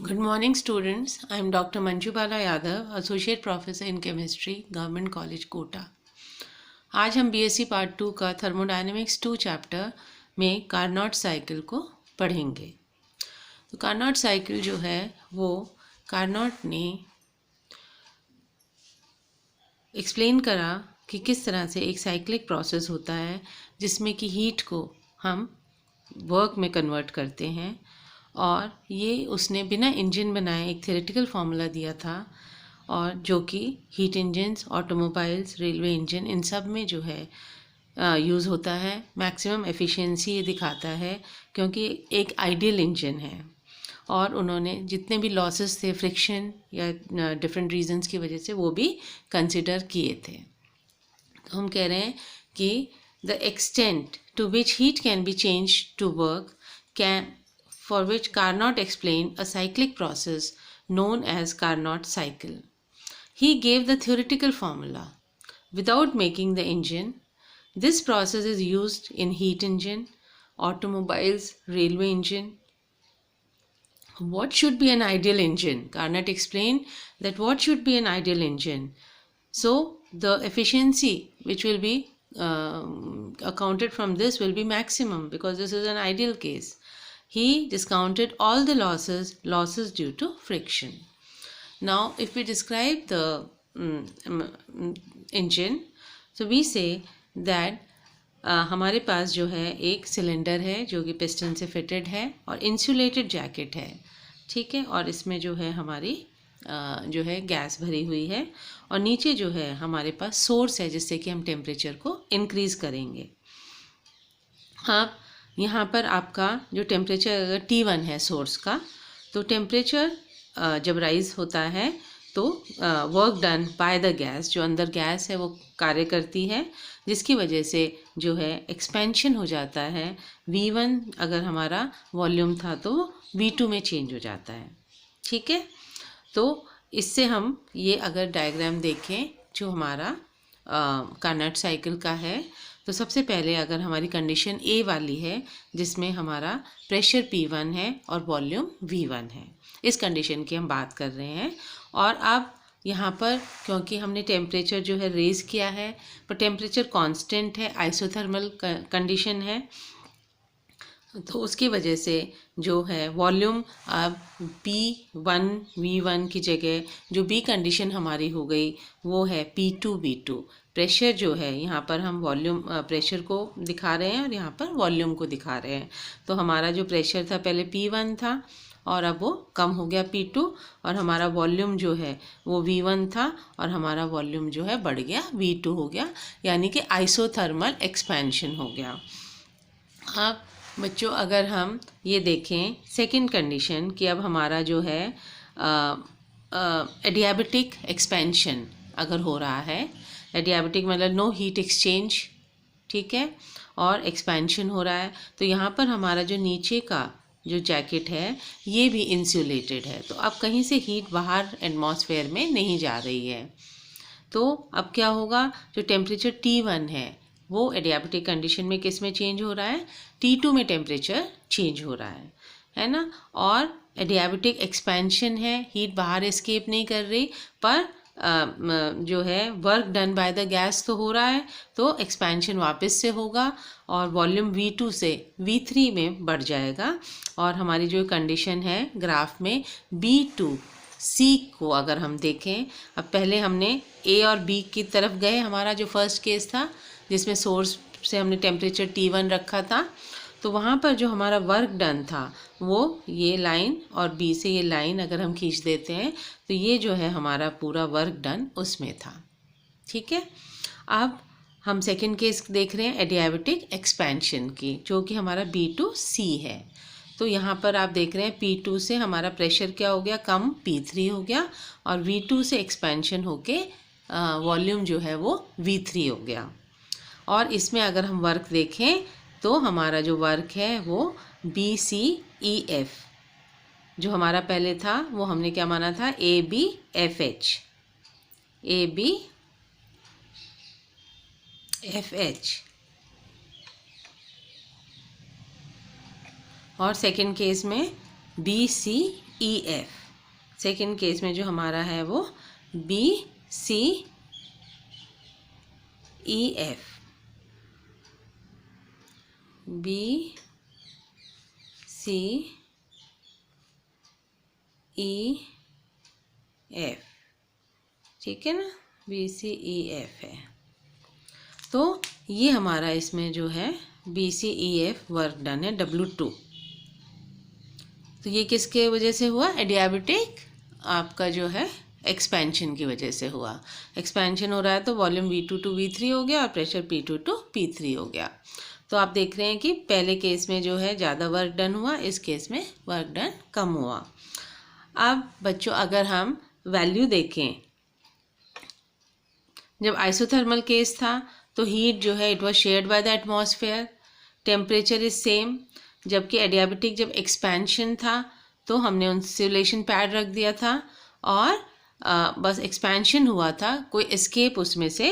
Good morning, students. I am Dr. Manju Bala Yadav, Associate Professor in Chemistry, Government College, Kota. आज हम BSc part 2 का thermodynamics 2 chapter में Carnot cycle को पढ़ेंगे। तो Carnot cycle जो है वो कार्नोट ने एक्सप्लेन करा कि किस तरह से एक साइक्लिक प्रोसेस होता है जिसमें कि हीट को हम वर्क में कन्वर्ट करते हैं, और ये उसने बिना इंजन बनाए एक थ्योरेटिकल फार्मूला दिया था, और जो कि heat engines, automobiles, railway engine, इन सब में जो है यूज़ होता है। मैक्सिमम एफिशिएंसी ये दिखाता है क्योंकि एक आइडियल इंजन है, और उन्होंने जितने भी लॉसेस थे फ्रिक्शन या डिफरेंट रीजंस की वजह से वो भी कंसिडर किए थे। तो हम कह रहे हैं कि the extent to which heat can be change to work can for which Carnot explained a cyclic process known as Carnot cycle. He gave the theoretical formula without making the engine. This process is used in heat engine, automobiles, railway engine. What should be an ideal engine? Carnot explained that what should be an ideal engine. So the efficiency which will be accounted from this will be maximum, because this is an ideal case. He discounted all the losses due to friction. Now, if we describe the engine, so we say that हमारे पास जो है एक cylinder है जो कि piston से fitted है और इंसुलेटेड जैकेट है, ठीक है, और इसमें जो है हमारी जो है गैस भरी हुई है, और नीचे जो है हमारे पास सोर्स है जिससे कि हम टेम्परेचर को इंक्रीज़ करेंगे। आप यहाँ पर आपका जो टेम्परेचर अगर T1 है सोर्स का, तो टेम्परेचर जब राइज होता है तो work done by the gas, जो अंदर गैस है वो कार्य करती है, जिसकी वजह से जो है एक्सपेंशन हो जाता है। V1 अगर हमारा वॉल्यूम था तो V2 में चेंज हो जाता है, ठीक है। तो इससे हम ये अगर डायग्राम देखें जो हमारा कार्नोट साइकिल का है, तो सबसे पहले अगर हमारी कंडीशन A वाली है जिसमें हमारा प्रेशर P1 है और वॉल्यूम V1 है, इस कंडीशन की हम बात कर रहे हैं। और अब यहाँ पर क्योंकि हमने टेम्परेचर जो है रेज़ किया है, पर टेम्परेचर कांस्टेंट है, आइसोथर्मल कंडीशन है, तो उसकी वजह से जो है वॉल्यूम अब P1 V1 की जगह जो B कंडीशन हमारी हो गई वो है P2 V2। प्रेशर जो है यहाँ पर हम वॉल्यूम प्रेशर को दिखा रहे हैं और यहाँ पर वॉल्यूम को दिखा रहे हैं। तो हमारा जो प्रेशर था पहले P1 था और अब वो कम हो गया P2, और हमारा वॉल्यूम जो है वो V1 था और हमारा वॉल्यूम जो है बढ़ गया V2 हो गया, यानी कि आइसोथर्मल एक्सपेंशन हो गया। अब बच्चों अगर हम ये देखें सेकंड कंडीशन कि अब हमारा जो है एडियाबेटिक एक्सपेंशन अगर हो रहा है, एडियाबेटिक मतलब नो हीट एक्सचेंज, ठीक है, और एक्सपेंशन हो रहा है, तो यहाँ पर हमारा जो नीचे का जो जैकेट है ये भी इंसुलेटेड है, तो अब कहीं से हीट बाहर एटमॉस्फेयर में नहीं जा रही है। तो अब क्या होगा, जो टेम्परेचर T1 है वो एडियाबेटिक कंडीशन में किस में चेंज हो रहा है, T2 में टेम्परेचर चेंज हो रहा है ना। और एडियाबेटिक एक्सपेंशन है, हीट बाहर एस्केप नहीं कर रही, पर जो है work done by the gas तो हो रहा है, तो एक्सपेंशन वापस से होगा और वॉल्यूम V2 से V3 में बढ़ जाएगा। और हमारी जो कंडीशन है ग्राफ में B2C को अगर हम देखें, अब पहले हमने A और B की तरफ गए, हमारा जो फर्स्ट केस था जिसमें सोर्स से हमने टेम्परेचर T1 रखा था, तो वहाँ पर जो हमारा वर्क डन था वो ये लाइन और B से ये लाइन अगर हम खींच देते हैं तो ये जो है हमारा पूरा वर्क डन उसमें था, ठीक है। अब हम सेकंड केस देख रहे हैं एडियाबेटिक एक्सपेंशन की, जो कि हमारा B2C है। तो यहाँ पर आप देख रहे हैं P2 से हमारा प्रेशर क्या हो गया, कम, P3 हो गया, और V2 से एक्सपेंशन होके वॉल्यूम जो है वो V3 हो गया। और इसमें अगर हम वर्क देखें तो हमारा जो वर्क है वो BCEF, जो हमारा पहले था वो हमने क्या माना था, ABFH, और सेकंड केस में BCEF। सेकेंड केस में जो हमारा है वो BCEF। BCEF, ठीक है ना, BCEF है। तो ये हमारा इसमें जो है BCEF वर्क डन है W2। तो ये किसके वजह से हुआ? एडियाबेटिक आपका जो है एक्सपेंशन की वजह से हुआ। एक्सपेंशन हो रहा है तो वॉल्यूम V2 टू V3 हो गया और प्रेशर P2 टू P3 हो गया। तो आप देख रहे हैं कि पहले केस में जो है ज़्यादा वर्क डन हुआ, इस केस में वर्क डन कम हुआ। अब बच्चों अगर हम वैल्यू देखें, जब आइसोथर्मल केस था तो हीट जो है it was shared by the atmosphere, temperature is same. जबकि एडियाबेटिक जब एक्सपेंशन था तो हमने इंसुलेशन पैड रख दिया था और बस एक्सपेंशन हुआ था, कोई एस्केप उसमें से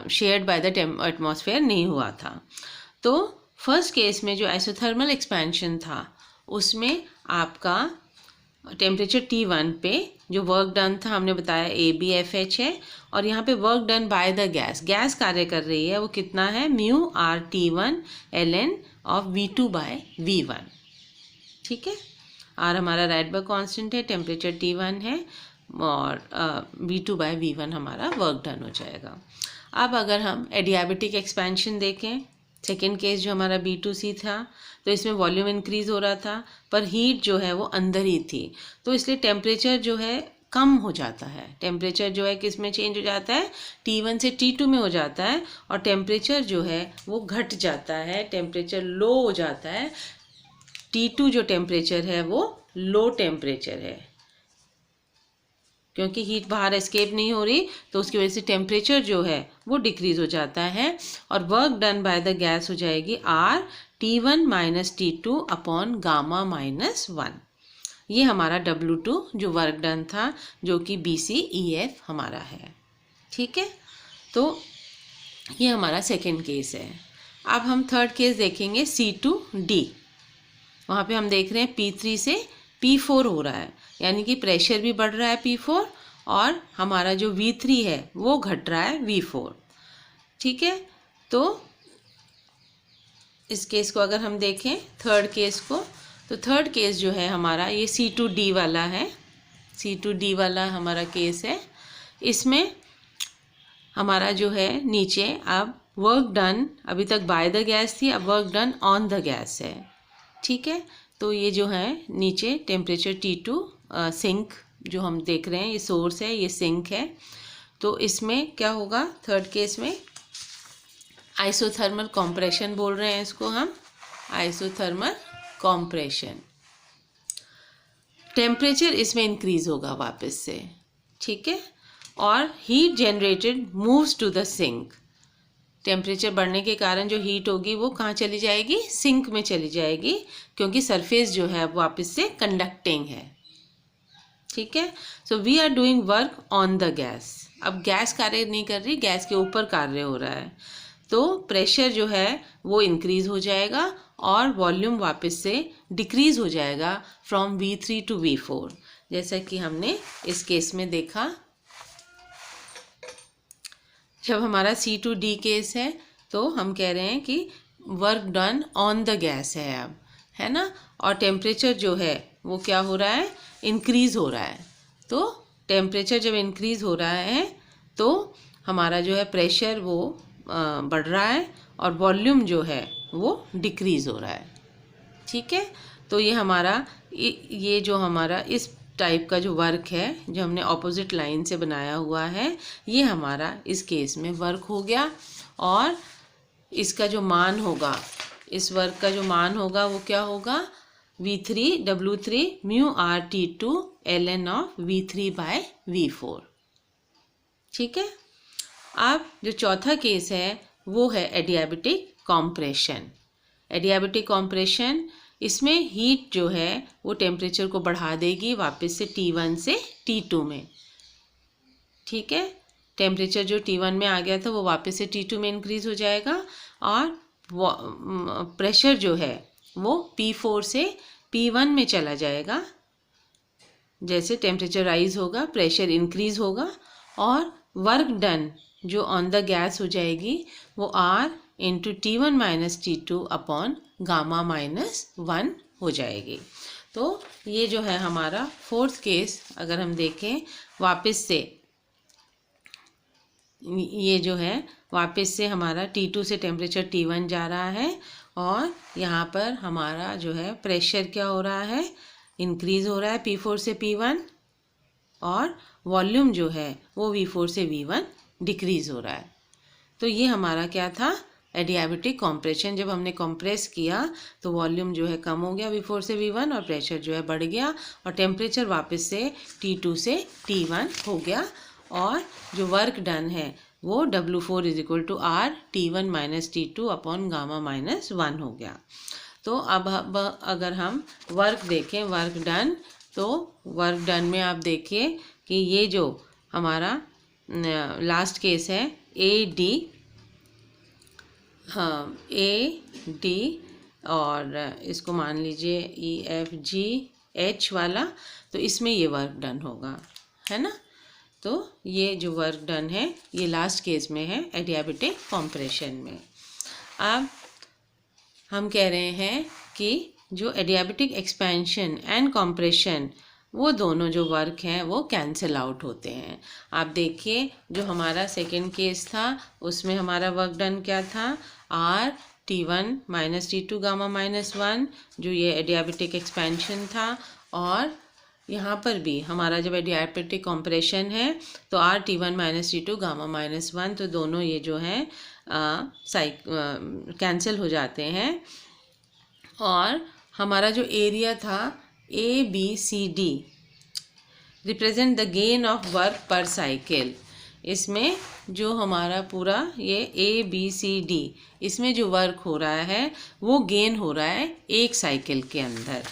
शेयर्ड बाय द एटमॉस्फेयर नहीं हुआ था। तो फर्स्ट केस में जो आइसोथर्मल एक्सपेंशन था उसमें आपका टेम्परेचर T1 पे जो वर्क डन था हमने बताया ABFH है, और यहाँ पे work done by the gas कार्य कर रही है, वो कितना है μRT1 ln of V2 bye V1, ठीक है। R हमारा राइडबर्ग कांस्टेंट है, टेम्परेचर T1 है और V2 बाय V1 हमारा वर्क डन हो जाएगा। अब अगर हम एडियाबेटिक एक्सपेंशन देखें, सेकेंड केस जो हमारा B2C था, तो इसमें वॉल्यूम इंक्रीज हो रहा था पर हीट जो है वो अंदर ही थी, तो इसलिए टेम्परेचर जो है कम हो जाता है। टेम्परेचर जो है किस में चेंज हो जाता है? T1 से T2 में हो जाता है और टेम्परेचर जो है वो घट जाता है, टेम्परेचर लो हो जाता है। T2 जो टेम्परेचर है वो लो टेम्परेचर है, क्योंकि हीट बाहर एस्केप नहीं हो रही, तो उसकी वजह से टेम्परेचर जो है वो डिक्रीज हो जाता है और work done by the gas हो जाएगी RT1 minus T2 upon gamma minus 1। ये हमारा W2 जो वर्क डन था, जो कि BCEF हमारा है, ठीक है। तो ये हमारा सेकेंड केस है। अब हम थर्ड केस देखेंगे C2D। वहाँ पे हम देख रहे हैं P3 से P4 हो रहा है, यानी कि प्रेशर भी बढ़ रहा है P4 और हमारा जो V3 है वो घट रहा है V4, ठीक है। तो इस केस को अगर हम देखें थर्ड केस को, तो थर्ड केस जो है हमारा ये C2D वाला है, C2D वाला हमारा केस है। इसमें हमारा जो है नीचे अब वर्क डन अभी तक बाय द गैस थी, अब work done on the gas है, ठीक है। तो ये जो है नीचे टेम्परेचर T2 सिंक जो हम देख रहे हैं, ये सोर्स है, ये सिंक है। तो इसमें क्या होगा थर्ड केस में? आइसोथर्मल कॉम्प्रेशन बोल रहे हैं इसको हम, आइसोथर्मल कॉम्प्रेशन। टेम्परेचर इसमें इंक्रीज होगा वापस से, ठीक है, और heat generated moves to the sink. Temperature बढ़ने के कारण जो हीट होगी वो कहाँ चली जाएगी? सिंक में चली जाएगी, क्योंकि सरफेस जो है अब वापस से कंडक्टिंग है, ठीक है। So we are doing work on the gas. अब गैस कार्य नहीं कर रही, गैस के ऊपर कार्य हो रहा है, तो प्रेशर जो है वो इंक्रीज हो जाएगा और वॉल्यूम वापस से डिक्रीज हो जाएगा फ्रॉम V3 टू V4, जैसा कि हमने इस केस में देखा। जब हमारा C2D केस है तो हम कह रहे हैं कि work done on the gas है अब, है ना, और टेम्परेचर जो है वो क्या हो रहा है? इंक्रीज़ हो रहा है। तो टेम्परेचर जब इंक्रीज़ हो रहा है तो हमारा जो है प्रेशर वो बढ़ रहा है और वॉल्यूम जो है वो डिक्रीज़ हो रहा है, ठीक है। तो ये हमारा ये जो हमारा इस टाइप का जो वर्क है जो हमने ऑपोजिट लाइन से बनाया हुआ है, ये हमारा इस केस में वर्क हो गया। और इसका जो मान होगा, इस वर्क का जो मान होगा वो क्या होगा? V3W3 μRT2 ln of V3 bye V4, ठीक है। अब जो चौथा केस है वो है एडियाबेटिक कॉम्प्रेशन। एडियाबेटिक कॉम्प्रेशन, इसमें हीट जो है वो टेम्परेचर को बढ़ा देगी वापस से T1 से T2 में, ठीक है। टेम्परेचर जो T1 में आ गया था वो वापस से T2 में इंक्रीज़ हो जाएगा और प्रेशर जो है वो P4 से P1 में चला जाएगा। जैसे टेम्परेचर राइज होगा, प्रेशर इंक्रीज होगा और वर्क डन जो ऑन द गैस हो जाएगी वो R into T1 minus T2 upon gamma minus 1 हो जाएगी। तो ये जो है हमारा फोर्थ केस अगर हम देखें वापस से, ये जो है वापस से हमारा T2 से टेम्परेचर T1 जा रहा है और यहाँ पर हमारा जो है प्रेशर क्या हो रहा है, इंक्रीज़ हो रहा है P4 से P1 और वॉल्यूम जो है वो V4 से V1 डिक्रीज़ हो रहा है। तो ये हमारा क्या था, एडियाबेटिक कॉम्प्रेशन। जब हमने कंप्रेस किया तो वॉल्यूम जो है कम हो गया V4 से V1 और प्रेशर जो है बढ़ गया और टेम्परेचर वापस से T2 से T1 हो गया और जो वर्क डन है वो W4 is equal to R T1 minus T2 upon gamma minus 1 हो गया। तो अब अगर हम वर्क देखें, वर्क डन, तो वर्क डन में आप देखिए कि ये जो हमारा लास्ट केस है AD, हाँ AD और इसको मान लीजिए EFGH वाला, तो इसमें ये वर्क डन होगा, है ना। तो ये जो वर्क डन है ये लास्ट केस में है एडियाबेटिक कॉम्प्रेशन में। अब हम कह रहे हैं कि जो एडियाबेटिक एक्सपेंशन एंड कॉम्प्रेशन वो दोनों जो वर्क हैं वो कैंसिल आउट होते हैं। आप देखिए जो हमारा सेकेंड केस था उसमें हमारा वर्क डन क्या था, R T1 minus T2 gamma minus 1, जो ये एडियाबेटिक एक्सपेंशन था। और यहाँ पर भी हमारा जब एडियाबेटिक कॉम्प्रेशन है तो R T1 minus T2 gamma minus 1, तो दोनों ये जो हैं कैंसिल हो जाते हैं। और हमारा जो एरिया था ABCD represent the gain of work पर साइकिल, इसमें जो हमारा पूरा ये ABCD इसमें जो वर्क हो रहा है वो गेन हो रहा है एक साइकिल के अंदर,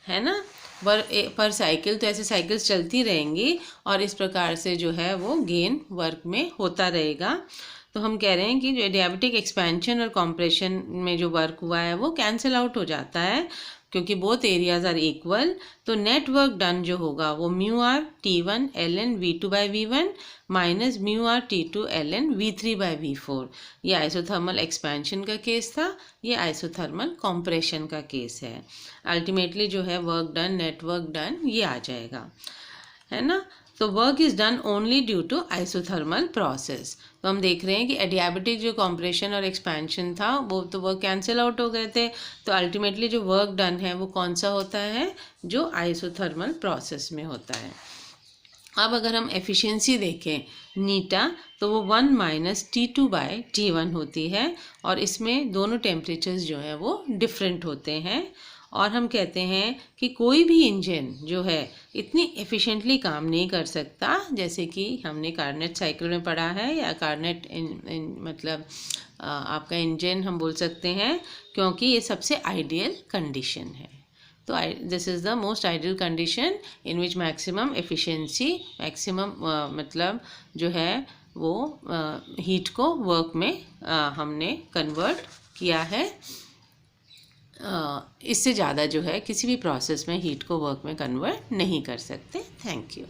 है ना। पर साइकिल, तो ऐसे साइकिल्स चलती रहेंगी और इस प्रकार से जो है वो गेन वर्क में होता रहेगा। तो हम कह रहे हैं कि जो एडियाबेटिक एक्सपेंशन और कॉम्प्रेशन में जो वर्क हुआ है वो कैंसिल आउट हो जाता है क्योंकि बोथ एरियाज आर इक्वल। तो नेट वर्क डन जो होगा वो μR T1 ln V2 by V1 minus μR T2 ln V3 by V4। ये आइसोथर्मल एक्सपेंशन का केस था, ये आइसोथर्मल कॉम्प्रेशन का केस है। अल्टीमेटली जो है work done, net work done ये आ जाएगा, है ना। तो work is done only due to isothermal process. तो हम देख रहे हैं कि एडियाबेटिक जो कॉम्प्रेशन और एक्सपेंशन था वो तो वर्क कैंसिल आउट हो गए थे। तो अल्टीमेटली जो वर्क डन है वो कौन सा होता है, जो आइसोथर्मल प्रोसेस में होता है। अब अगर हम एफिशिएंसी देखें नीटा, तो वो 1 माइनस T2 बाई T1 होती है और इसमें दोनों टेम्परेचर्स जो हैं वो डिफरेंट होते हैं। और हम कहते हैं कि कोई भी इंजन जो है इतनी एफिशिएंटली काम नहीं कर सकता जैसे कि हमने कार्नेट साइकिल में पढ़ा है, या कार्नेट मतलब आपका इंजन हम बोल सकते हैं, क्योंकि ये सबसे आइडियल कंडीशन है। तो this is the most ideal condition in which maximum efficiency, maximum मतलब जो है वो हीट को वर्क में हमने कन्वर्ट किया है। इससे ज़्यादा जो है किसी भी प्रोसेस में हीट को वर्क में कन्वर्ट नहीं कर सकते। Thank you.